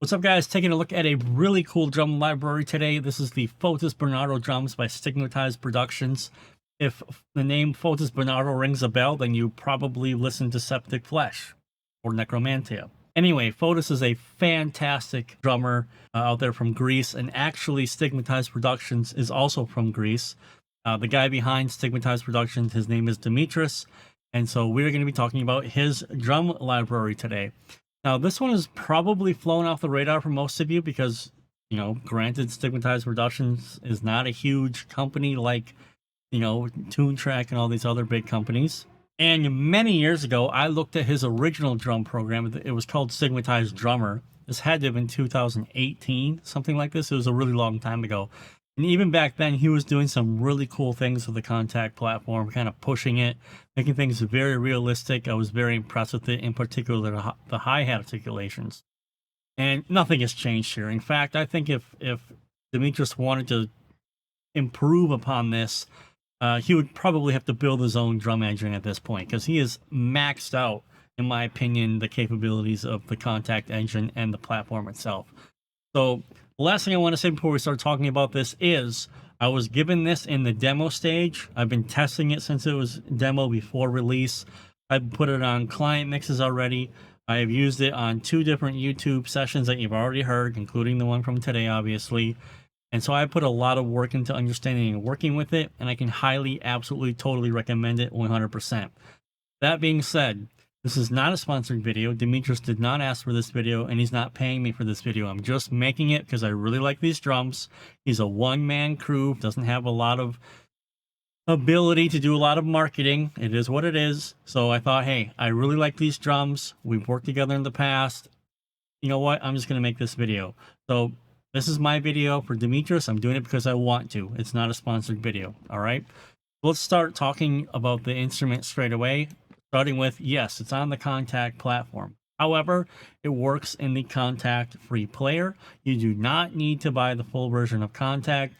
What's up, guys? Taking a look at a really cool drum library today. This is the Fotis Benardo drums by Stigmatized Productions. If the name Fotis Benardo rings a bell, then you probably listened to Septic Flesh or Necromantia. Anyway, Fotis is a fantastic drummer out there from Greece, and actually Stigmatized Productions is also from Greece. The guy behind Stigmatized Productions, his name is Dimitris, and so we're going to be talking about his drum library today. Now, this one has probably flown off the radar for most of you because, you know, granted, Stigmatized Productions is not a huge company like, you know, Toontrack and all these other big companies. And many years ago, I looked at his original drum program. It was called Stigmatized Drummer. This had to have been 2018, something like this. It was a really long time ago. And even back then, he was doing some really cool things with the Kontakt platform, kind of pushing it, making things very realistic. I was very impressed with it, in particular the hi-hat articulations. And nothing has changed here. In fact, I think if Dimitris wanted to improve upon this, he would probably have to build his own drum engine at this point, because he has maxed out, in my opinion, the capabilities of the Kontakt engine and the platform itself. So the last thing I want to say before we start talking about this is I was given this in the demo stage. I've been testing it since it was demo before release. I've put it on client mixes already. I have used it on 2 different YouTube sessions that you've already heard, including the one from today, obviously. And so I put a lot of work into understanding and working with it, and I can highly, absolutely, totally recommend it 100%. That being said, this is not a sponsored video. Dimitris did not ask for this video, and he's not paying me for this video. I'm just making it because I really like these drums. He's a one-man crew, doesn't have a lot of ability to do a lot of marketing. It is what it is. So I thought, hey, I really like these drums. We've worked together in the past. You know what? I'm just going to make this video. So this is my video for Dimitris. I'm doing it because I want to. It's not a sponsored video, all right? Let's start talking about the instrument straight away. Starting with, yes, it's on the Kontakt platform. However, it works in the Kontakt free player. You do not need to buy the full version of Kontakt.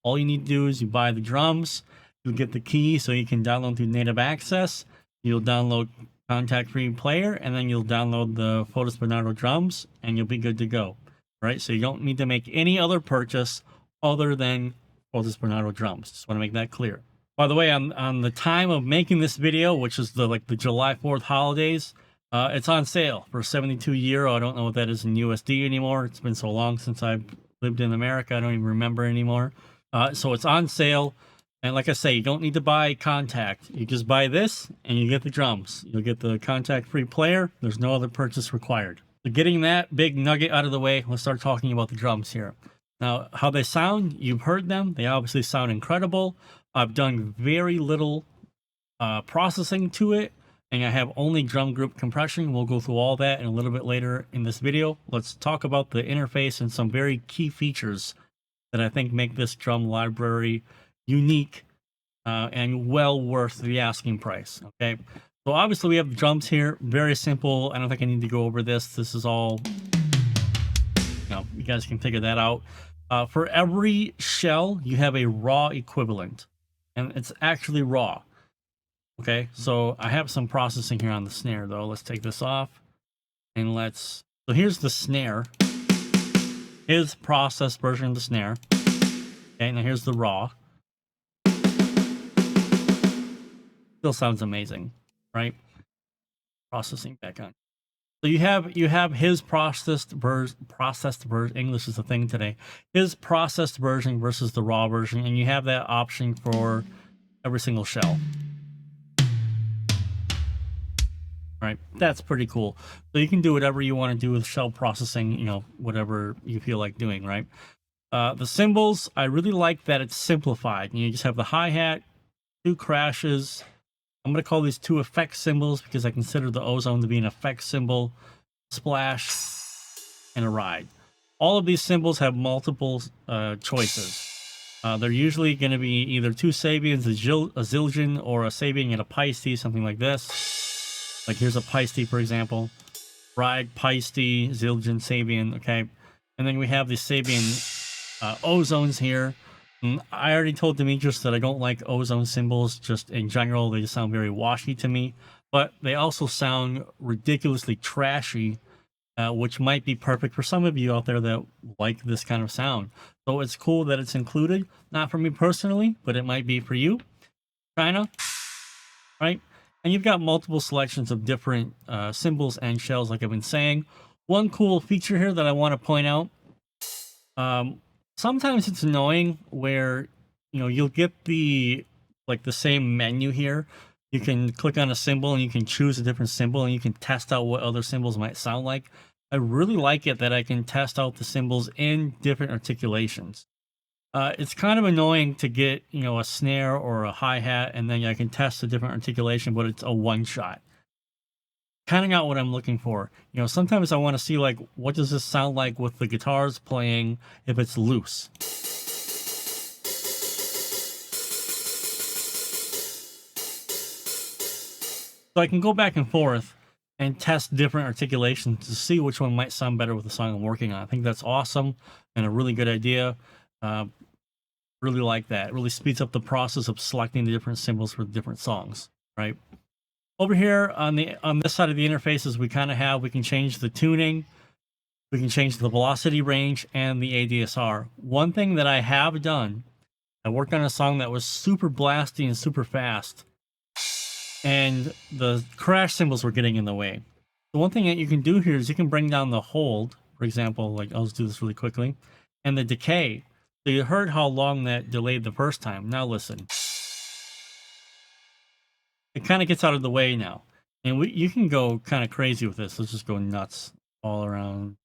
All you need to do is you buy the drums. You'll get the key so you can download through native access. You'll download Kontakt free player, and then you'll download the Fotis Benardo drums, and you'll be good to go. Right? So you don't need to make any other purchase other than Fotis Benardo drums. Just want to make that clear. By the way, on the time of making this video, which is the July 4th holidays, it's on sale for €72. I don't know what that is in USD anymore. It's been so long since I've lived in America, I don't even remember anymore. So it's on sale, and like I say, you don't need to buy Kontakt. You just buy this, and you get the drums. You'll get the Kontakt free player. There's no other purchase required. So getting that big nugget out of the way, let's start talking about the drums here. Now, how they sound, you've heard them. They obviously sound incredible. I've done very little processing to it, and I have only drum group compression. We'll go through all that in a little bit later in this video. Let's talk about the interface and some very key features that I think make this drum library unique and well worth the asking price. Okay, so obviously we have the drums here. Very simple. I don't think I need to go over this. This is all, you know, you guys can figure that out. For every shell, you have a raw equivalent, and it's actually raw. Okay, so I have some processing here on the snare, though. Let's take this off, and so here's the snare. Here's the processed version of the snare. Okay, now here's the raw. Still sounds amazing, right? Processing back on. So you have his processed version. English is a thing today. His processed version versus the raw version, and you have that option for every single shell. Right, that's pretty cool. So you can do whatever you want to do with shell processing. You know, whatever you feel like doing. Right. The cymbals, I really like that it's simplified. You just have the hi-hat, 2 crashes. I'm going to call these 2 effect cymbals because I consider the ozone to be an effect cymbal, splash, and a ride. All of these cymbals have multiple choices. They're usually going to be either 2 Sabians, a Zildjian, or a Sabian and a Paiste, something like this. Like here's a Paiste, for example. Ride, Paiste, Zildjian, Sabian, okay? And then we have the Sabian ozones here. I already told Dimitris that I don't like ozone cymbals just in general. They just sound very washy to me. But they also sound ridiculously trashy which might be perfect for some of you out there that like this kind of sound. So it's cool that it's included. Not for me personally, but it might be for you. China, right? And you've got multiple selections of different cymbals and shells, like I've been saying. One cool feature here that I want to point out. Sometimes it's annoying where, you know, you'll get the same menu here. You can click on a cymbal and you can choose a different cymbal and you can test out what other cymbals might sound like. I really like it that I can test out the cymbals in different articulations. It's kind of annoying to get, you know, a snare or a hi-hat and then I can test a different articulation, but it's a one-shot. Kind of not what I'm looking for. You know, sometimes I want to see, like, what does this sound like with the guitars playing if it's loose. So I can go back and forth and test different articulations to see which one might sound better with the song I'm working on. I think that's awesome and a really good idea. Really like that. It really speeds up the process of selecting the different cymbals for different songs, right? Over here on this side of the interfaces, we can change the tuning, we can change the velocity range and the ADSR. One thing that I have done, I worked on a song that was super blasty and super fast, and the crash cymbals were getting in the way. The one thing that you can do here is you can bring down the hold, for example, like I'll just do this really quickly, and the decay. So you heard how long that delayed the first time. Now listen. It kind of gets out of the way now. And you can go kind of crazy with this. Let's just go nuts all around.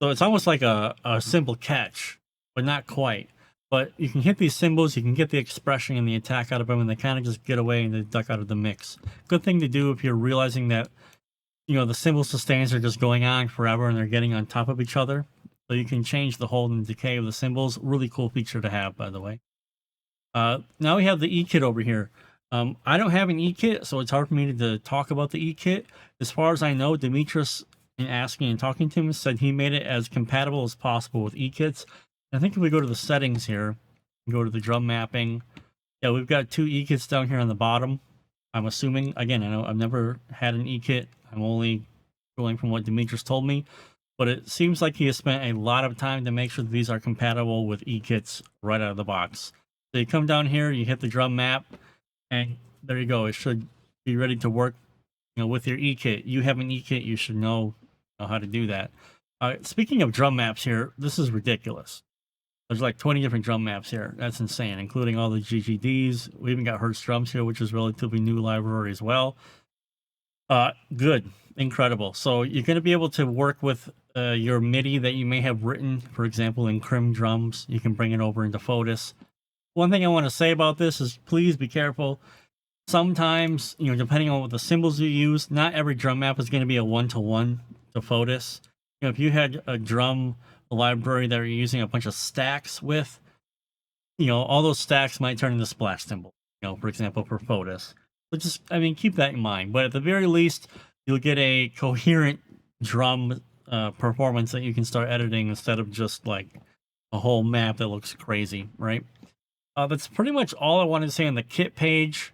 So it's almost like a simple catch, but not quite. But you can hit these cymbals, you can get the expression and the attack out of them, and they kind of just get away and they duck out of the mix. Good thing to do if you're realizing that, you know, the cymbal sustains are just going on forever and they're getting on top of each other. So you can change the hold and decay of the cymbals. Really cool feature to have, by the way. Now we have the E-Kit over here. I don't have an E-Kit, so it's hard for me to talk about the E-Kit. As far as I know, Demetrius, in asking and talking to him, said he made it as compatible as possible with E-Kits. I think if we go to the settings here, go to the drum mapping, yeah, we've got 2 E-Kits down here on the bottom. I'm assuming, again, I know I've never had an E-Kit. I'm only going from what Demetrius told me, but it seems like he has spent a lot of time to make sure that these are compatible with E-Kits right out of the box. So you come down here, you hit the drum map, and there you go. It should be ready to work, you know, with your E-Kit. You have an E-Kit, you should know how to do that. Speaking of drum maps here, this is ridiculous. There's like 20 different drum maps here. That's insane, including all the GGDs. We even got Hertz drums here, which is relatively new library as well. Good, incredible. So you're going to be able to work with your MIDI that you may have written, for example, in Crim drums. You can bring it over into Fotis. One thing I want to say about this is please be careful. Sometimes, you know, depending on what the cymbals you use, not every drum map is going to be a one-to-one to Fotis. You know, if you had a drum library that you're using a bunch of stacks with, you know, all those stacks might turn into splash cymbals, you know, for example, for Fotis. So just, I mean, keep that in mind. But at the very least, you'll get a coherent drum performance that you can start editing instead of just like a whole map that looks crazy, right? That's pretty much all I wanted to say on the kit page.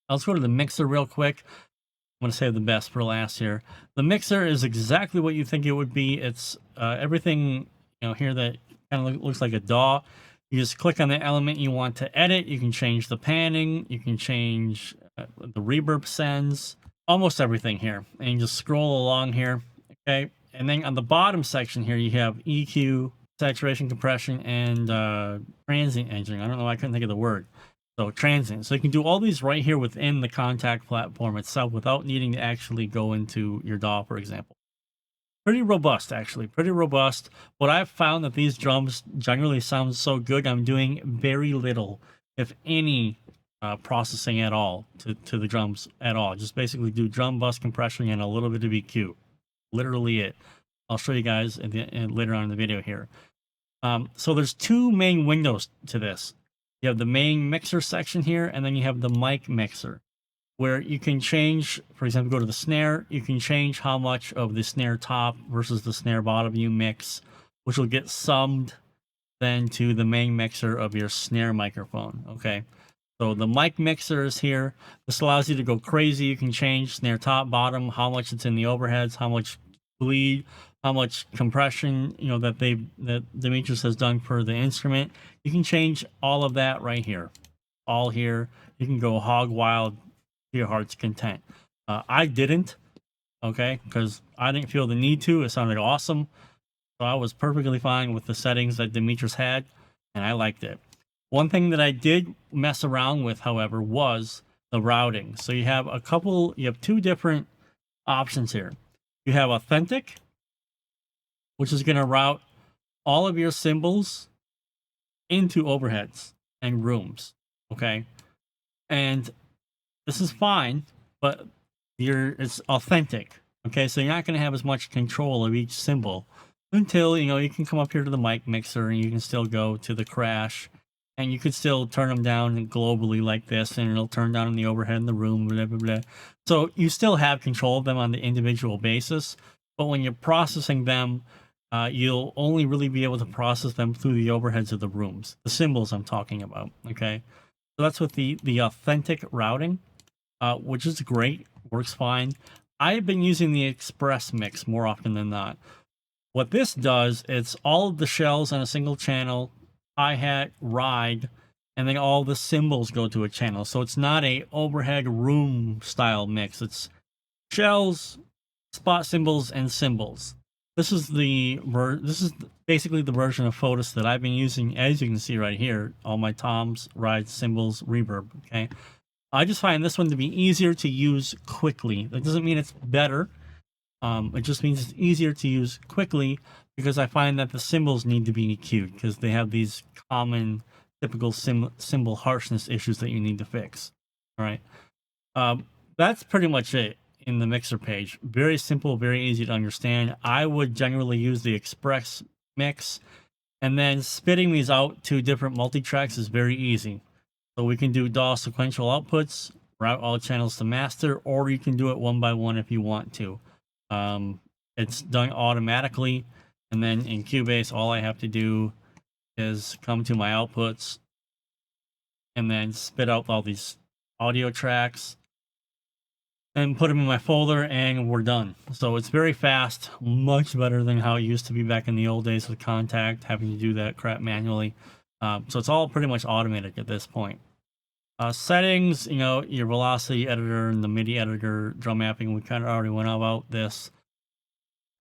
Let's go to the mixer real quick. I'm going to save the best for last here. The mixer is exactly what you think it would be. It's everything, you know, here that kind of looks like a DAW. You just click on the element you want to edit. You can change the panning. You can change the reverb sends. Almost everything here. And you just scroll along here. Okay. And then on the bottom section here, you have EQ, saturation, compression, and transient engine. I don't know why I couldn't think of the word. So transient. So you can do all these right here within the Kontakt platform itself without needing to actually go into your DAW, for example. Pretty robust, actually. Pretty robust. What I've found that these drums generally sound so good, I'm doing very little, if any, processing at all to the drums at all. Just basically do drum bus compression and a little bit of EQ. Literally it. I'll show you guys later on in the video here. So there's 2 main windows to this. You have the main mixer section here, and then you have the mic mixer, where you can change, for example, go to the snare. You can change how much of the snare top versus the snare bottom you mix, which will get summed then to the main mixer of your snare microphone. Okay. So the mic mixer is here. This allows you to go crazy. You can change snare top, bottom, how much it's in the overheads, how much bleed, how much compression, that Demetrius has done for the instrument. You can change all of that right here. All here. You can go hog wild to your heart's content. I didn't, okay, because I didn't feel the need to. It sounded awesome. So I was perfectly fine with the settings that Demetrius had, and I liked it. One thing that I did mess around with, however, was the routing. So you have two different options here. You have authentic, which is going to route all of your cymbals into overheads and rooms, okay? And this is fine, but it's authentic, okay? So you're not going to have as much control of each cymbal until, you can come up here to the mic mixer and you can still go to the crash. And you could still turn them down globally like this, and it'll turn down in the overhead in the room, blah, blah, blah. So you still have control of them on the individual basis, but when you're processing them, you'll only really be able to process them through the overheads of the rooms, the cymbals I'm talking about, okay? So that's with the authentic routing, which is great, works fine. I've been using the express mix more often than not. What this does, it's all of the shells on a single channel, hi-hat, ride, and then all the cymbals go to a channel. So it's not a overhead room style mix. It's shells, spot cymbals, and cymbals. This is basically the version of Fotis that I've been using, as you can see right here. All my toms, rides, cymbals, reverb. Okay, I just find this one to be easier to use quickly. That doesn't mean it's better. It just means it's easier to use quickly, because I find that the cymbals need to be EQ'd because they have these common, typical cymbal harshness issues that you need to fix. All right, that's pretty much it in the mixer page. Very simple, very easy to understand. I would generally use the express mix, and then spitting these out to different multi-tracks is very easy. So we can do DAW sequential outputs, route all channels to master, or you can do it one by one if you want to. It's done automatically. And then in Cubase, all I have to do is come to my outputs and then spit out all these audio tracks and put them in my folder, and we're done. So it's very fast, much better than how it used to be back in the old days with Kontakt, having to do that crap manually. So it's all pretty much automated at this point. Settings, your velocity editor and the MIDI editor, drum mapping, we kind of already went about this.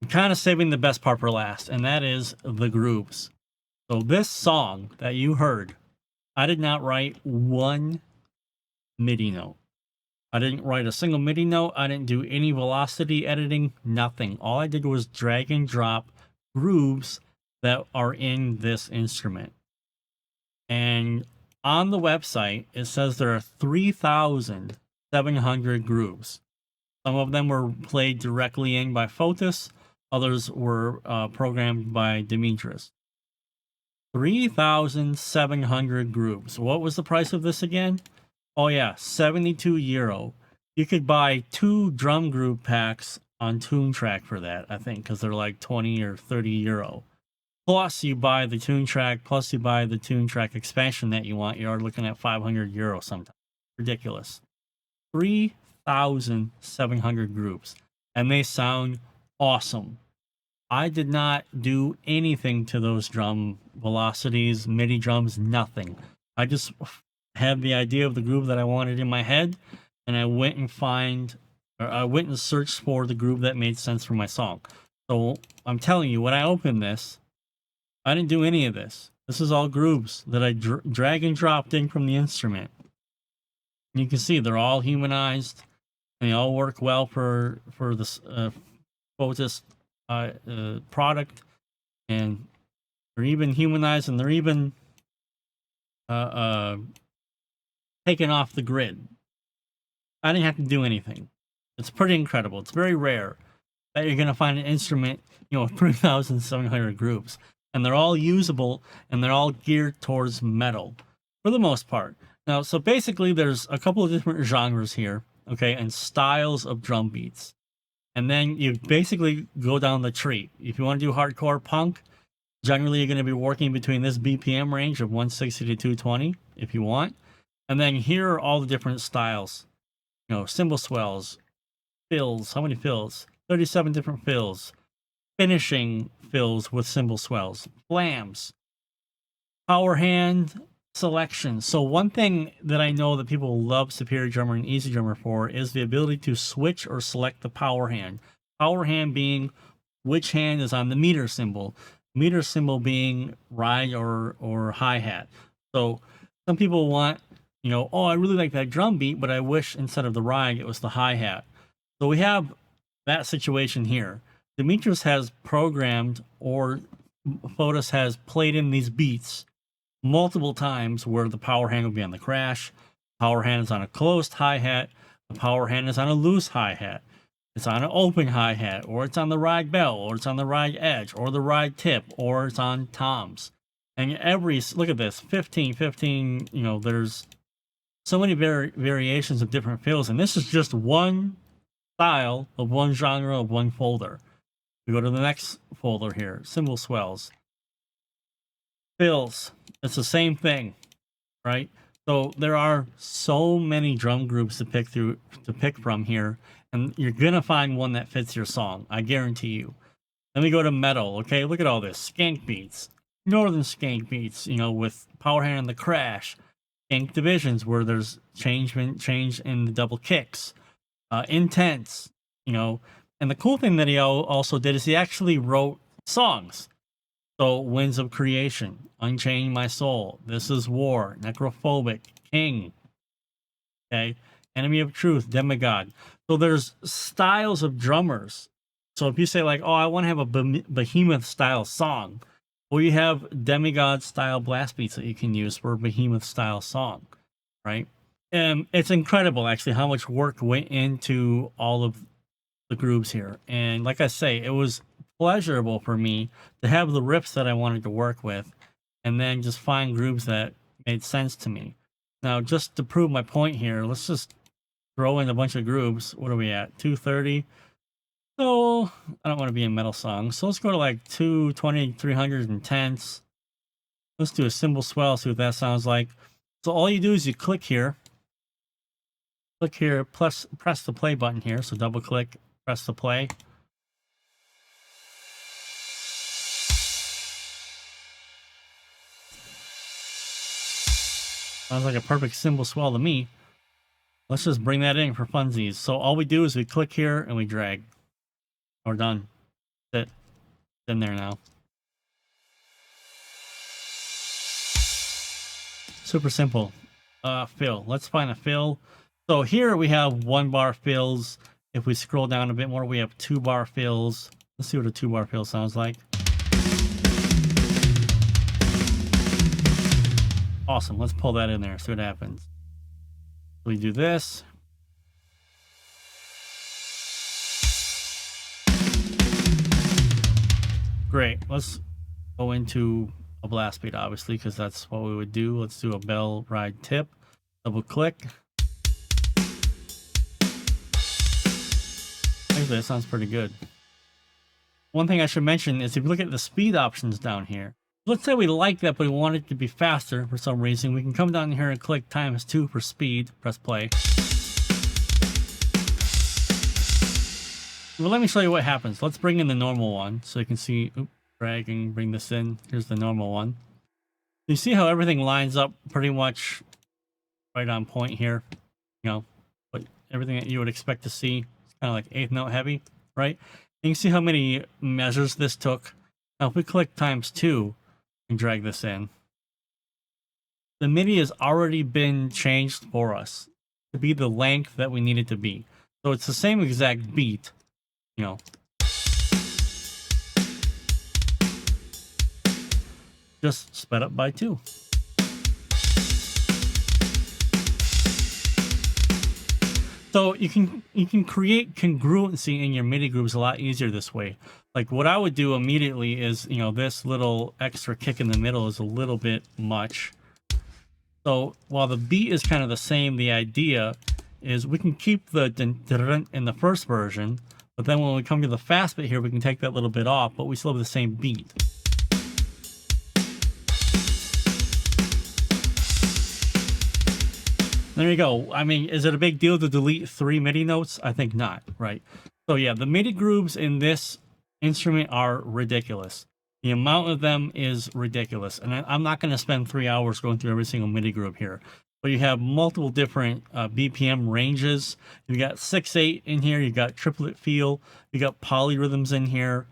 I'm kind of saving the best part for last, and that is the grooves. So this song that you heard, I did not write one MIDI note. I didn't write a single MIDI note. I didn't do any velocity editing, nothing. All I did was drag and drop grooves that are in this instrument. And on the website, it says there are 3,700 grooves. Some of them were played directly in by Fotis. Others were programmed by Demetrius. 3,700 grooves. What was the price of this again? Oh yeah, 72 euro. You could buy 2 drum groove packs on Toontrack for that, I think, because they're like 20 or 30 euro. Plus you buy the Toontrack, plus you buy the Toontrack expansion that you want. You're looking at 500 euro sometimes. Ridiculous. 3,700 grooves. And they sound awesome. I did not do anything to those drum velocities, MIDI drums, nothing. I just had the idea of the groove that I wanted in my head, and I went and searched for the groove that made sense for my song. So I'm telling you, when I opened this, I didn't do any of this. This is all grooves that I drag and dropped in from the instrument. And you can see they're all humanized, and they all work well for this Fotis product, and they're even humanized, and they're even taken off the grid. I didn't have to do anything. It's pretty incredible. It's very rare that you're gonna find an instrument, 3,700 grooves, and they're all usable, and they're all geared towards metal for the most part. Now, so basically, there's a couple of different genres here, okay, and styles of drum beats. And then you basically go down the tree. If you want to do hardcore punk, generally you're going to be working between this BPM range of 160 to 220 if you want. And then here are all the different styles. You know, cymbal swells, fills. How many fills? 37 different fills. Finishing fills with cymbal swells. Flams. Power hand selection. So one thing that I know that people love Superior Drummer and Easy Drummer for is the ability to switch or select the power hand. Power hand being which hand is on the meter cymbal. Meter cymbal being ride or hi-hat. So some people want, you know, oh, I really like that drum beat, but I wish instead of the ride, it was the hi-hat. So we have that situation here. Demetrius has programmed, or Fotis has played in these beats multiple times where the power hand will be on the crash, power hand is on a closed hi-hat, the power hand is on a loose hi-hat, it's on an open hi-hat, or it's on the ride bell, or it's on the ride edge, or the ride tip, or it's on toms. And every, look at this, 15, you know, there's so many variations of different fills, and this is just one style of one genre of one folder. We go to the next folder here, cymbal swells. Fills, it's the same thing, right? So there are so many drum groups to pick from here, and you're gonna find one that fits your song, I guarantee you. Then we go to metal. Okay, look at all this skank beats, northern skank beats, you know, with power hand and the crash, skank divisions where there's change in the double kicks, intense, you know. And the cool thing that he also did is he actually wrote songs. So Winds of Creation, Unchain My Soul, This Is War, Necrophobic, King, okay, Enemy of Truth, Demigod. So there's styles of drummers. So if you say like, oh, I want to have a behemoth style song, well, you have demigod style blast beats that you can use for a behemoth style song, right? And it's incredible actually how much work went into all of the grooves here. And like I say, it was pleasurable for me to have the riffs that I wanted to work with and then just find grooves that made sense to me. Now, just to prove my point here, let's just throw in a bunch of grooves. What are we at? 230. So I don't want to be in metal songs. So let's go to like 220, 300 intense. Let's do a cymbal swell, see what that sounds like. So all you do is you click here, plus press the play button here. So double click, press the play. Sounds like a perfect cymbal swell to me. Let's just bring that in for funsies. So all we do is we click here and we drag. We're done. That's it. It's in there now. Super simple. Fill. Let's find a fill. So here we have 1-bar fills. If we scroll down a bit more, we have 2-bar fills. Let's see what a 2-bar fill sounds like. Awesome. Let's pull that in there, see what happens. We do this. Great. Let's go into a blast beat, obviously, because that's what we would do. Let's do a bell ride tip. Double click. Actually, that sounds pretty good. One thing I should mention is if you look at the speed options down here, let's say we like that, but we want it to be faster for some reason. We can come down here and click ×2 for speed. Press play. Well, let me show you what happens. Let's bring in the normal one so you can see. Oops, drag and bring this in. Here's the normal one. You see how everything lines up pretty much right on point here. You know, but everything that you would expect to see. It's kind of like 8th note heavy, right? You can see how many measures this took. Now, if we click ×2 and drag this in, the MIDI has already been changed for us to be the length that we need it to be. So it's the same exact beat, you know, just sped up by 2. So you can create congruency in your MIDI grooves a lot easier this way. Like what I would do immediately is, you know, this little extra kick in the middle is a little bit much. So while the beat is kind of the same, the idea is we can keep the dun in the first version, but then when we come to the fast bit here, we can take that little bit off, but we still have the same beat. There you go. I mean, is it a big deal to delete 3 MIDI notes? I think not, right? So yeah, the MIDI grooves in this instrument are ridiculous. The amount of them is ridiculous. And I'm not going to spend 3 hours going through every single MIDI groove here. But you have multiple different BPM ranges. You got 6/8 in here. You got triplet feel. You got polyrhythms in here.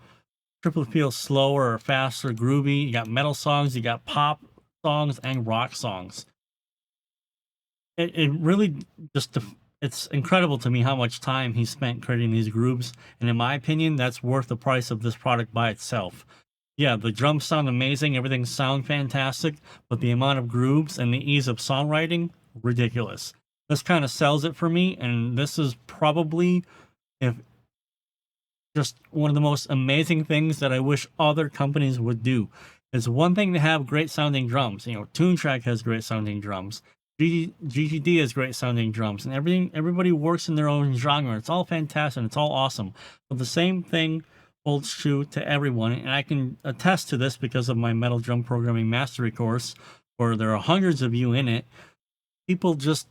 Triplet feel slower or faster, groovy. You got metal songs. You got pop songs and rock songs. It really just, it's incredible to me how much time he spent creating these grooves, and in my opinion, that's worth the price of this product by itself. Yeah, the drums sound amazing, everything sounds fantastic, but the amount of grooves and the ease of songwriting, ridiculous. This kind of sells it for me, and this is probably, if just one of the most amazing things that I wish other companies would do. It's one thing to have great sounding drums. You know, Toontrack has great sounding drums. GTD has great sounding drums, and everybody works in their own genre. It's all fantastic. It's all awesome. But the same thing holds true to everyone, and I can attest to this because of my metal drum programming mastery course, where there are hundreds of you in it. People just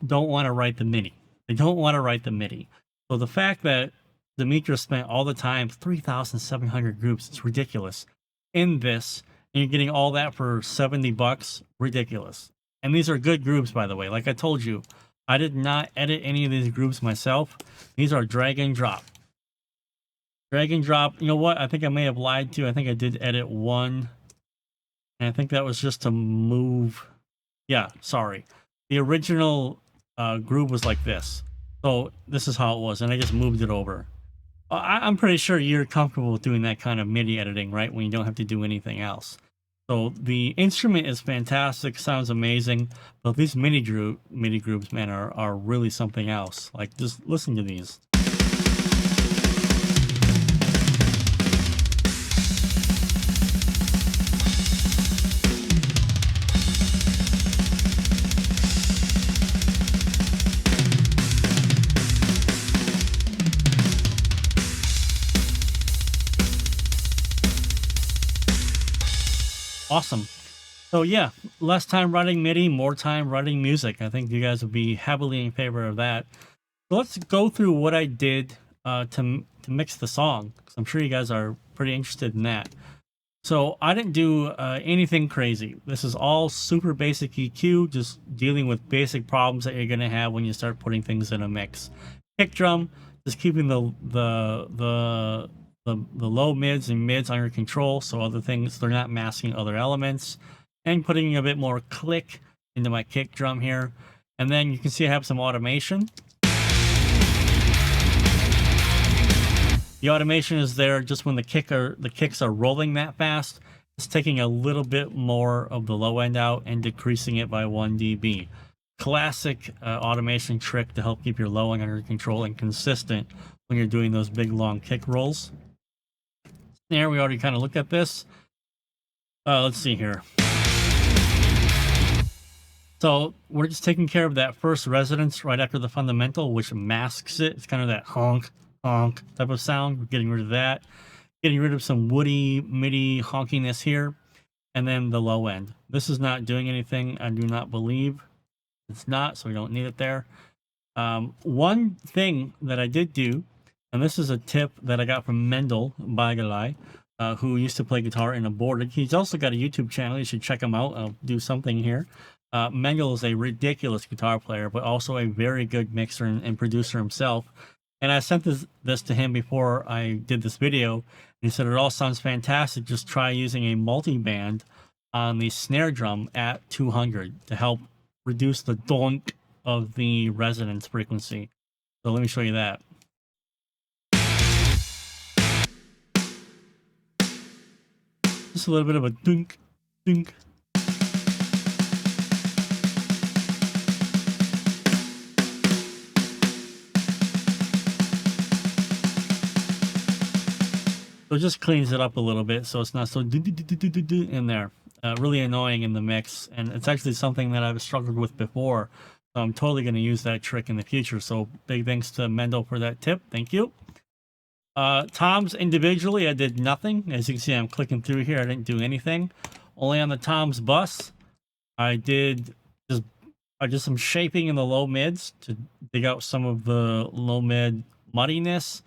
don't want to write the MIDI. They don't want to write the MIDI. So the fact that Demetrius spent all the time, 3,700 groups, it's ridiculous, in this, and you're getting all that for $70, ridiculous. And these are good groups, by the way. Like I told you, I did not edit any of these groups myself. These are drag and drop. Drag and drop. You know what? I think I may have lied to you. I think I did edit one. And I think that was just to move. Yeah, sorry. The original groove was like this. So this is how it was. And I just moved it over. I'm pretty sure you're comfortable with doing that kind of MIDI editing, right? When you don't have to do anything else. So the instrument is fantastic, sounds amazing, but these MIDI grooves, man, are really something else. Like, just listen to these. Awesome. So yeah, less time writing MIDI, more time writing music. I think you guys would be heavily in favor of that. So let's go through what I did to mix the song, because I'm sure you guys are pretty interested in that. So I didn't do anything crazy. This is all super basic EQ, just dealing with basic problems that you're gonna have when you start putting things in a mix. Kick drum, just keeping the low mids and mids under control, so other things, they're not masking other elements, and putting a bit more click into my kick drum here. And then you can see I have some automation. The automation is there just when the kicks are rolling that fast. It's taking a little bit more of the low end out and decreasing it by 1 dB. Classic automation trick to help keep your low end under control and consistent when you're doing those big long kick rolls. There, we already kind of looked at this. Let's see here. So we're just taking care of that first resonance right after the fundamental, which masks it. It's kind of that honk, honk type of sound. We're getting rid of that. Getting rid of some woody, MIDI honkiness here. And then the low end. This is not doing anything, I do not believe. It's not, so we don't need it there. One thing that I did do, and this is a tip that I got from Mendel Bagalai, who used to play guitar in Aborted. He's also got a YouTube channel. You should check him out. I'll do something here. Mendel is a ridiculous guitar player, but also a very good mixer and producer himself. And I sent this to him before I did this video. And he said, it all sounds fantastic. Just try using a multi-band on the snare drum at 200 to help reduce the donk of the resonance frequency. So let me show you that. Just a little bit of a dunk, dunk. So it just cleans it up a little bit so it's not so in there. Really annoying in the mix, and it's actually something that I've struggled with before. So I'm totally going to use that trick in the future. So big thanks to Mendel for that tip. Thank you. Toms individually, I did nothing. As you can see, I'm clicking through here. I didn't do anything. Only on the toms bus, I did just just some shaping in the low mids to dig out some of the low mid muddiness,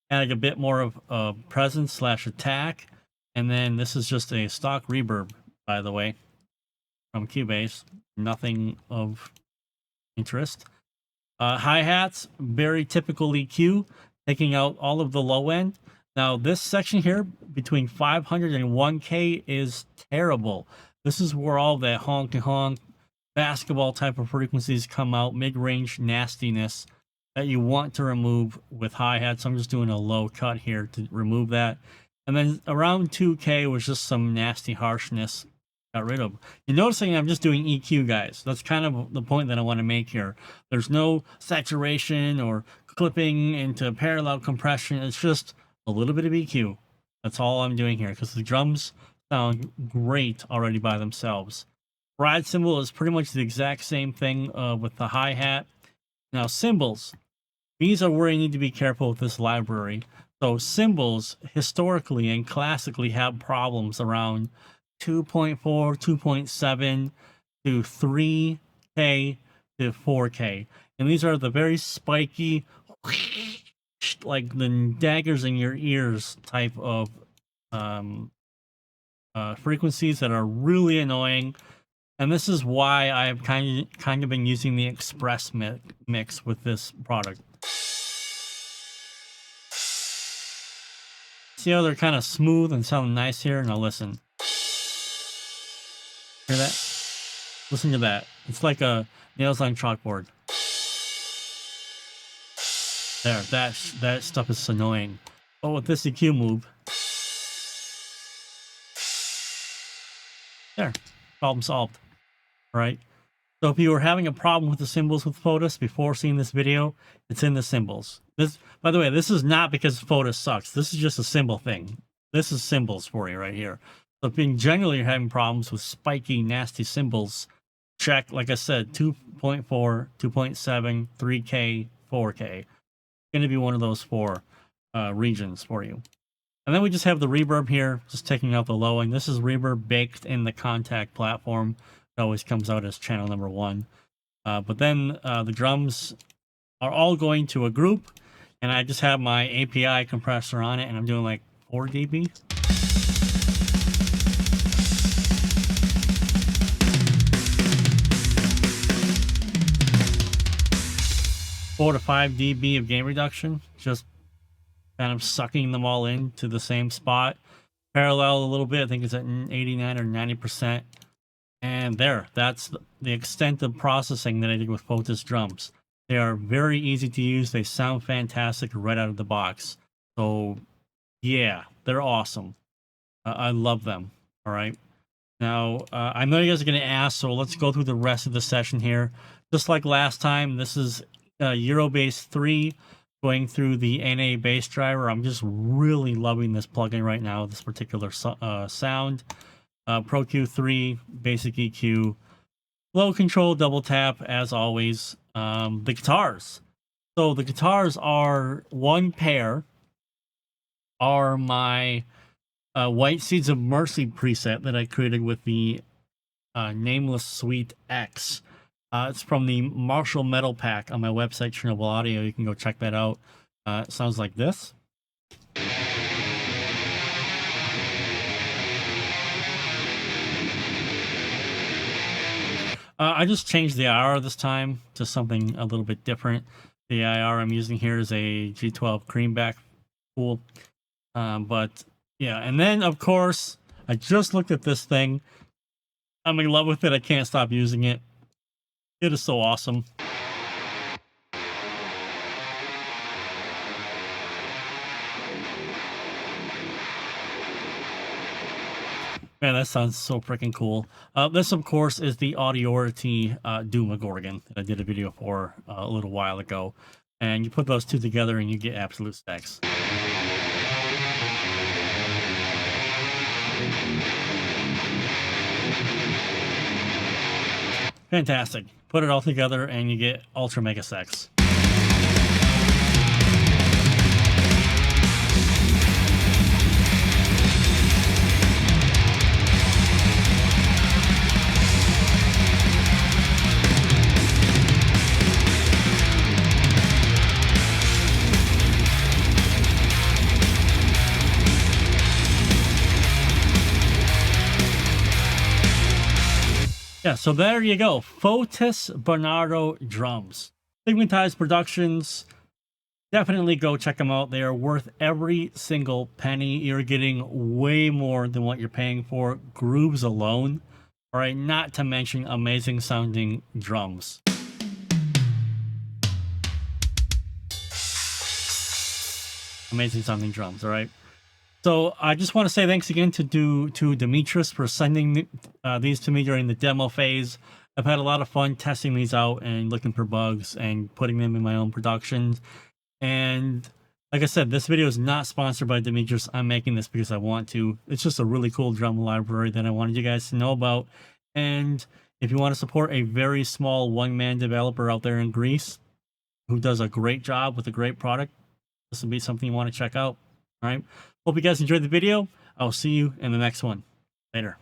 adding a bit more of presence / attack. And then this is just a stock reverb, by the way, from Cubase. Nothing of interest. Hi-hats, very typical EQ, taking out all of the low end. Now, this section here between 500 and 1K is terrible. This is where all that honk basketball type of frequencies come out, mid-range nastiness that you want to remove with hi-hats. So I'm just doing a low cut here to remove that. And then around 2K was just some nasty harshness. Got rid of. You're noticing I'm just doing EQ, guys. That's kind of the point that I want to make here. There's no saturation or clipping into parallel compression. It's just a little bit of EQ. That's all I'm doing here, because the drums sound great already by themselves. Ride cymbal is pretty much the exact same thing with the hi-hat. Now, cymbals. These are where you need to be careful with this library. So cymbals historically and classically have problems around 2.4, 2.7 to 3K to 4K. And these are the very spiky, like the daggers in your ears type of frequencies that are really annoying. And this is why I've kind of been using the express mix with this product. See how they're kind of smooth and sound nice here? Now listen. Hear that? Listen to that. It's like a nails on chalkboard. There, that stuff is annoying. But with this EQ move, there, problem solved. All right. So if you were having a problem with the cymbals with Fotis before seeing this video, it's in the cymbals. This, by the way, this is not because Fotis sucks. This is just a cymbal thing. This is cymbals for you right here. So if in general you're having problems with spiky, nasty cymbals, check, like I said, 2.4, 2.7, 3K, 4K. Going to be one of those four regions for you. And then we just have the reverb here, just taking out the low end. This is reverb baked in the Kontakt platform. It always comes out as channel number 1. But then the drums are all going to a group, and I just have my API compressor on it, and I'm doing like 4 dB. Four to 5 dB of gain reduction, just kind of sucking them all into the same spot. Parallel a little bit, I think it's at 89 or 90%. And there, that's the extent of processing that I did with Fotis drums. They are very easy to use. They sound fantastic right out of the box. So, yeah, they're awesome. I love them. All right. Now, I know you guys are going to ask, so let's go through the rest of the session here. Just like last time, this is Eurobase 3 going through the NA bass driver. I'm just really loving this plugin right now, this particular sound. Pro Q3, basic EQ, low control, double tap, as always. The guitars. So the guitars are one pair, are my White Seeds of Mercy preset that I created with the Nameless Suite X. It's from the Marshall Metal Pack on my website, Chernobyl Audio. You can go check that out. It sounds like this. I just changed the IR this time to something a little bit different. The IR I'm using here is a G12 Creamback pool. But yeah, and then of course, I just looked at this thing. I'm in love with it. I can't stop using it. It is so awesome. Man, that sounds so freaking cool. This, of course, is the Audiority Doomagorgon that I did a video for a little while ago. And you put those two together and you get absolute stacks. Fantastic. Put it all together and you get Ultra Mega Sex. Yeah, so there you go. Fotis Benardo drums. Stigmatized Productions. Definitely go check them out. They are worth every single penny. You're getting way more than what you're paying for grooves alone. All right, not to mention amazing sounding drums. Amazing sounding drums, all right? So I just want to say thanks again to Demetrius for sending these to me during the demo phase. I've had a lot of fun testing these out and looking for bugs and putting them in my own productions. And like I said, this video is not sponsored by Demetrius. I'm making this because I want to. It's just a really cool drum library that I wanted you guys to know about. And if you want to support a very small one-man developer out there in Greece who does a great job with a great product, this will be something you want to check out. All right. Hope you guys enjoyed the video. I'll see you in the next one. Later.